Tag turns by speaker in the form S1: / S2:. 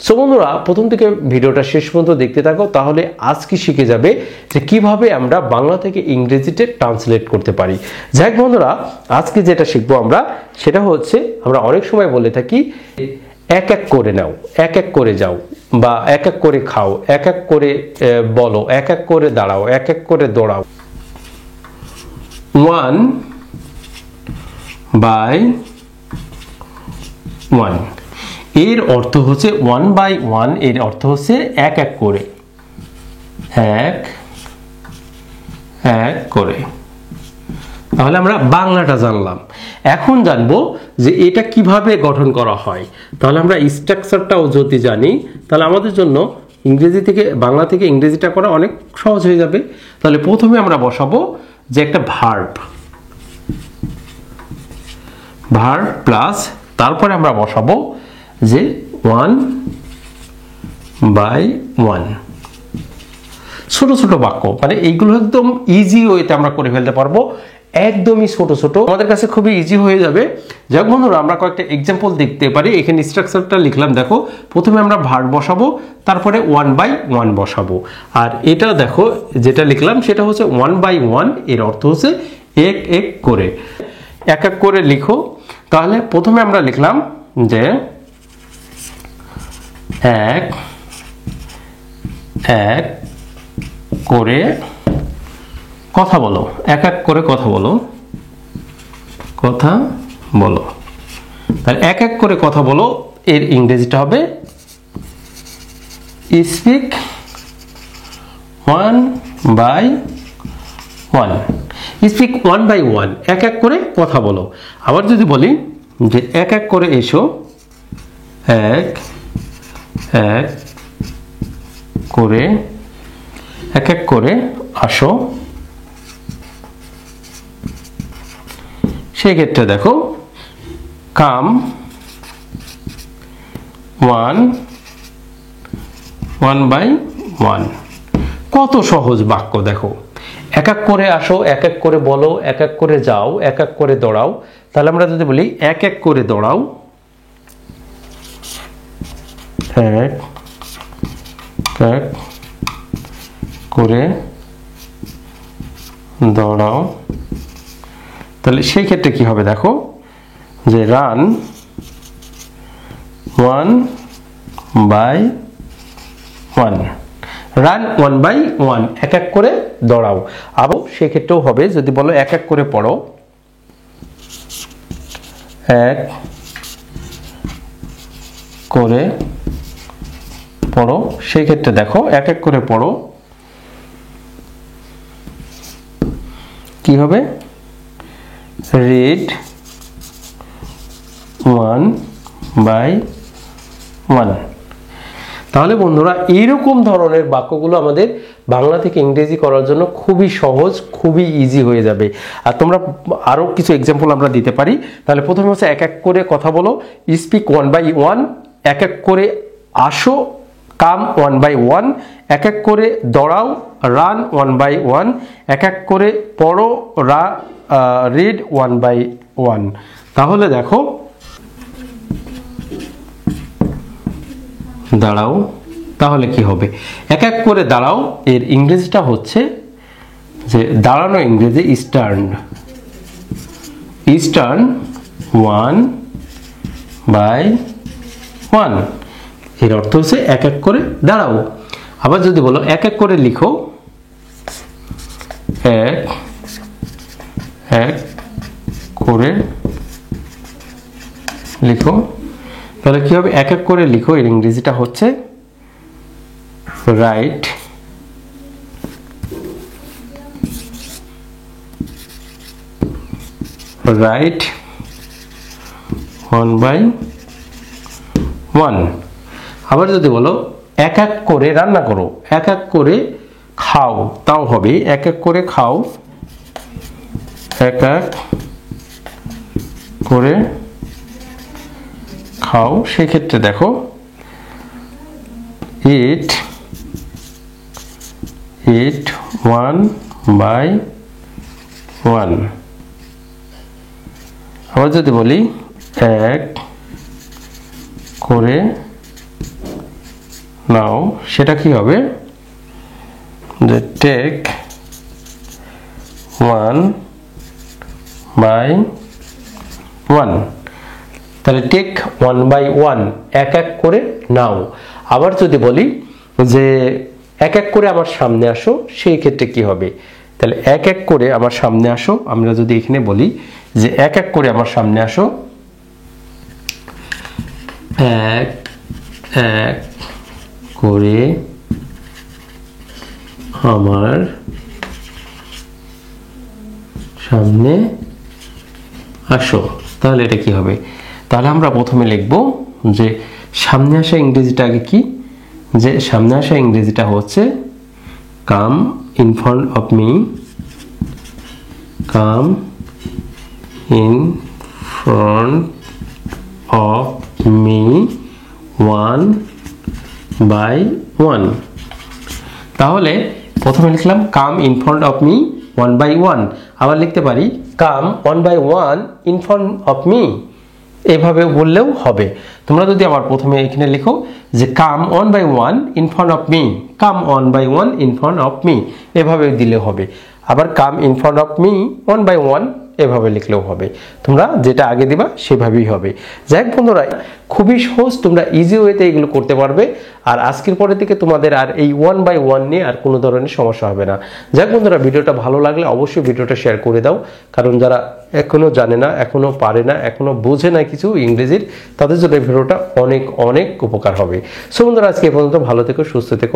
S1: So বন্ধুরা প্রথম থেকে ভিডিওটা শেষ পর্যন্ত দেখতে থাকো, তাহলে আজকে শিখে যাবে যে কিভাবে আমরা বাংলা থেকে ইংরেজিতে ট্রান্সলেট করতে পারি। যাই হোক বন্ধুরা, আজকে যেটা শিখবো আমরা সেটা হচ্ছে, আমরা অনেক সময় বলে থাকি এক এক করে নাও, এক এক করে যাও, বা এক এক করে খাও, এক এক করে বলো, এক এক করে দাঁড়াও, এক এক করে দৌড়াও। 1 by 1 এর অর্থ হচ্ছে 1 by 1 এর অর্থ হচ্ছে এক এক করে, এক এক করে। তাহলে আমরা বাংলাটা জানলাম, এখন জানবো যে এটা কিভাবে গঠন করা হয়। তাহলে আমরা স্ট্রাকচারটাও যদি জানি তাহলে আমাদের জন্য ইংরেজি থেকে বাংলা থেকে ইংরেজিটা করা অনেক সহজ হয়ে যাবে। তাহলে প্রথমে আমরা বসাবো যে একটা ভার্ব প্লাস তারপরে আমরা বসাবো যে 1 by 1। ছোট ছোট বাক্য, মানে এইগুলো একদম ইজি ওয়েতে আমরা করে ফেলতে পারবো, একদমই ছোট ছোট, আমাদের কাছে খুবই ইজি হয়ে যাবে। যাক বন্ধুরা, আমরা কয়েকটা এক্সাম্পল দেখতে পারি। এখানে স্ট্রাকচারটা লিখলাম, দেখো প্রথমে আমরা ভার্ব বসাবো, তারপরে 1 by 1 বসাবো। আর এটা দেখো যেটা লিখলাম সেটা হচ্ছে 1 by 1 এর অর্থ হচ্ছে এক এক করে, এক এক করে লিখো। তাহলে প্রথমে আমরা লিখলাম যে এক এক করে কথা বলো, এক এক করে কথা বলো, কথা বলো। তাহলে এক এক করে কথা বলো এর ইংরেজিটা হবে স্পিক 1 by 1। স্পিক 1 by 1, এক এক করে কথা বলো। আবার যদি বলি যে এক এক করে এসো, এক এক করে, এক এক করে আসো, সেই ক্ষেত্রে দেখো কাম 1 by 1। কত সহজ বাক্য দেখো, এক এক করে আসো, এক এক করে বলো, এক এক করে যাও, এক এক করে দৌড়াও। তাহলে আমরা যদি বলি এক এক করে দৌড়াও, এক এক করে দৌড়াও, তাহলে সেই ক্ষেত্রে কি হবে দেখো যে রান 1 by 1, রান 1 by 1, এক এক করে দৌড়াও। আবার সেক্ষেত্রেও হবে যদি বলো এক এক করে পড়ো, এক করে পড়ো, সেই ক্ষেত্রে দেখো এক এক করে পড়ো কি হবে, read 1 by 1। তাহলে বন্ধুরা এইরকম ধরনের বাক্যগুলো আমাদের বাংলা থেকে ইংরেজি করার জন্য খুবই সহজ, খুবই ইজি হয়ে যাবে। আর তোমরা আরো কিছু এক্সাম্পল আমরা দিতে পারি। তাহলে প্রথমে হচ্ছে এক এক করে কথা বলো, স্পিক 1 by 1, এক এক করে আসো, কাম 1 by 1, এক এক করে দৌড়াও, রান 1 by 1, এক এক করে পড়ো, রিড 1 by 1। তাহলে দেখো দাঁড়াও, তাহলে কি হবে এক এক করে দাঁড়াও এর ইংরেজিটা হচ্ছে যে দাঁড়ানো ইংরেজি স্ট্যান্ড, স্ট্যান্ড 1 by 1 এর অর্থ হচ্ছে এক এক করে দাঁড়াও। আবার যদি বলো এক এক করে লিখো, এক এক করে লিখো, তাহলে কি হবে এক এক করে লিখো এর ইংরেজিটা হচ্ছে রাইট 1 by 1। আবার যদি বলো এক এক করে রান্না করো, এক এক করে খাও, তাও হবে এক এক করে খাও, এক এক করে খাও, সেই ক্ষেত্রে দেখো eat 1 by 1। আবার যদি বলি এক করে নাও সেটা কি হবে যে টেক 1/1, তাহলে টেক 1/1 এক এক করে নাও। আবার যদি বলি যে এক এক করে আমার সামনে আসো, সেই ক্ষেত্রে কি হবে, তাহলে এক এক করে আমার সামনে আসো, আমরা যদি এখানে বলি যে এক এক করে আমার সামনে আসো, এক এক করে আমার সামনে আসো, তাহলে এটা কি হবে, তাহলে আমরা প্রথমে লিখব যে সামনে আসা ইংরেজিটা আগে কি, যে সামনে আসা ইংরেজিটা হচ্ছে come in front of me, come in front of me 1/1। তাহলে প্রথমে লিখলাম come in front of me 1/1, আবার লিখতে পারি come 1/1 in front of me, এভাবে বললেও হবে। তোমরা যদি আবার প্রথমে এখানে লিখো যে come 1/1 in front of me, come 1/1 in front of me, এভাবে দিলে হবে। আবার come in front of me 1/1 এভাবে লিখলেও হবে, তোমরা যেটা আগে দিবা সেভাবেই হবে। যাই হোক বন্ধুরা, খুবই সহজ, তোমরা ইজি ওয়েতে এগুলো করতে পারবে। আর আজকের পরে থেকে তোমাদের আর এই 1/1 নিয়ে আর কোনো ধরনের সমস্যা হবে না। যাই হোক বন্ধুরা, ভিডিওটা ভালো লাগলে অবশ্যই ভিডিওটা শেয়ার করে দাও, কারণ যারা এখনো জানে না, এখনো পারে না, এখনো বোঝে না কিছু ইংরেজির, তাদের জন্য এই ভিডিওটা অনেক অনেক উপকার হবে। সো বন্ধুরা, আজকে এই পর্যন্ত, ভালো থেকো, সুস্থ থেকো।